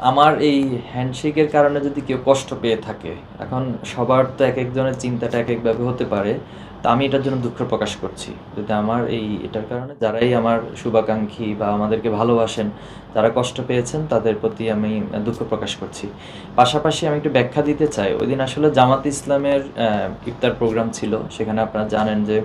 আমার এই হ্যান্ডশেকের কারণে যদি কেউ কষ্ট পেয়ে থাকে, এখন সবার তো একেকজনের চিন্তাটা একেকভাবে হতে পারে। তো আমি এটার জন্য দুঃখ প্রকাশ করছি। যদি আমার এটার কারণে যারাই আমার শুভাকাঙ্ক্ষী বা আমাদেরকে ভালোবাসেন, যারা কষ্ট পেয়েছেন তাদের প্রতি আমি দুঃখ প্রকাশ করছি। পাশাপাশি আমি একটু ব্যাখ্যা দিতে চাই। ওইদিন আসলে জামাত ইসলামের ইফতার প্রোগ্রাম ছিল। সেখানে আপনারা জানেন যে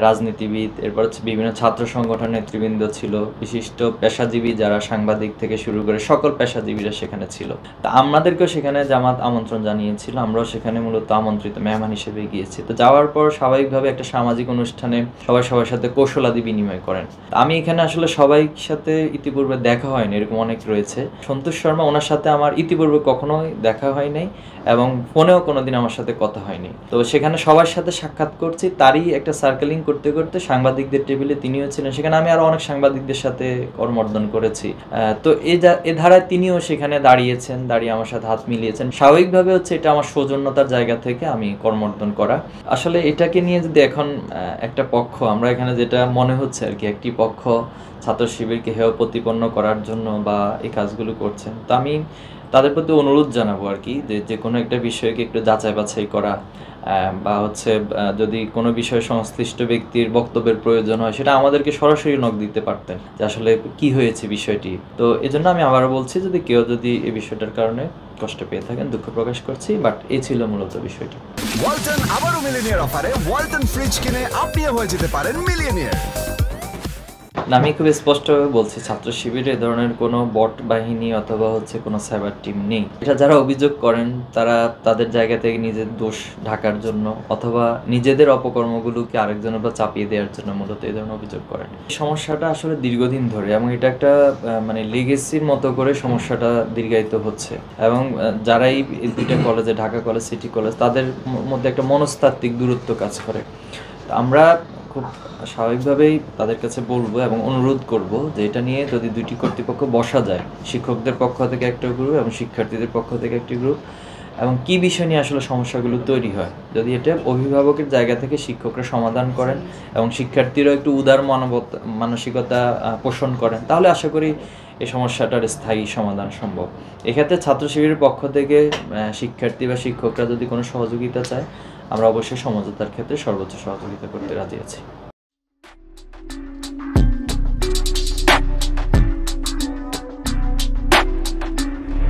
রাজনীতিবিদ, এরপর হচ্ছে বিভিন্ন ছাত্র সংগঠনের নেতৃবৃন্দ ছিল, বিশিষ্ট পেশাজীবী যারা সাংবাদিক থেকে শুরু করে সকল পেশাজীবীরা সেখানে ছিল। তা আমাদেরকেও সেখানে জামাত আমন্ত্রণ জানিয়েছিল, আমরাও সেখানে মূলত আমন্ত্রিত মেহমান হিসেবে গিয়েছি। তো যাওয়ার পর স্বাভাবিকভাবে একটা সামাজিক অনুষ্ঠানে সবাই সবার সাথে কৌশলাদি বিনিময় করেন। আমি এখানে আসলে সবাই সাথে ইতিপূর্বে দেখা হয়নি, এরকম অনেক রয়েছে। সন্তোষ শর্মা, ওনার সাথে আমার ইতিপূর্বে কখনোই দেখা হয় নাই এবং ফোনেও কোনোদিন আমার সাথে কথা হয়নি। তো সেখানে সবার সাথে সাক্ষাৎ করছি, তারই একটা সার্কেলিং করতে করতে সাংবাদিকদের টেবিলে তিনিও ছিলেন। সেখানে আমি আরও অনেক সাংবাদিকদের সাথে করমর্দন করেছি। তো এ ধারায় তিনিও সেখানে দাঁড়িয়েছেন, দাঁড়িয়ে আমার সাথে হাত মিলিয়েছেন। স্বাভাবিকভাবে হচ্ছে এটা আমার সৌজন্যতার জায়গা থেকে আমি করমর্দন করা। আসলে এটাকে নিয়ে যদি এখন একটা পক্ষ, আমরা এখানে যেটা মনে হচ্ছে আর কি, একটি পক্ষ ছাত্র শিবিরকে হেয় প্রতিপন্ন করার জন্য বা এই কাজগুলো করছেন। তো আমি তাদের প্রতি অনুরোধ জানাবো আর কি, যে কোনো একটা বিষয়কে একটু যাচাই বাছাই করা, বা হচ্ছে যদি কোনো বিষয়ে সংশ্লিষ্ট ব্যক্তির বক্তব্যের প্রয়োজন হয় সেটা আমাদেরকে সরাসরি নক দিতে পারতেন যে আসলে কি হয়েছে বিষয়টি। তো এজন্য আমি আবারও বলছি, যদি কেউ যদি এই বিষয়টার কারণে কষ্ট পেয়ে থাকেন, দুঃখ প্রকাশ করছি। বাট এই ছিল মূলত বিষয়টি। ওয়ালটন আবারও মিলিয়নিয়ার অফারে ওয়ালটন ফ্রিজ কিনে আপনিও হয়ে যেতে পারেন মিলিয়নিয়ার। আমি খুব স্পষ্টভাবে বলছি, ছাত্র শিবিরে এ ধরনের কোনো বট বাহিনী অথবা হচ্ছে কোনো সাইবার টিম নেই। এটা যারা অভিযোগ করেন তারা তাদের জায়গা থেকে নিজের দোষ ঢাকার জন্য অথবা নিজেদের অপকর্মগুলোকে আরেকজনের উপর চাপিয়ে দেওয়ার জন্য মূলত এই ধরনের অভিযোগ করেন। এই সমস্যাটা আসলে দীর্ঘদিন ধরে, এবং এটা একটা মানে লেগেসির মতো করে সমস্যাটা দীর্ঘায়িত হচ্ছে। এবং যারাই এই দুইটা কলেজে, ঢাকা কলেজ, সিটি কলেজ, তাদের মধ্যে একটা মনস্তাত্ত্বিক দূরত্ব কাজ করে। আমরা খুব স্বাভাবিকভাবেই তাদের কাছে বলবো এবং অনুরোধ করব যে এটা নিয়ে যদি দুইটি কর্তৃপক্ষ বসা যায়, শিক্ষকদের পক্ষ থেকে একটা গ্রুপ এবং শিক্ষার্থীদের পক্ষ থেকে একটি গ্রুপ, এবং কী বিষয় নিয়ে আসলে সমস্যাগুলো তৈরি হয়, যদি এটা অভিভাবকের জায়গা থেকে শিক্ষকরা সমাধান করেন এবং শিক্ষার্থীরাও একটু উদার মানসিকতা পোষণ করেন, তাহলে আশা করি এই সমস্যাটার স্থায়ী সমাধান সম্ভব। এক্ষেত্রে ছাত্র শিবিরের পক্ষ থেকে শিক্ষার্থী বা শিক্ষকরা যদি কোনো সহযোগিতা চায়, আমরা অবশ্যই সমঝোতার ক্ষেত্রে সর্বোচ্চ সহযোগিতা করতে রাজি আছি।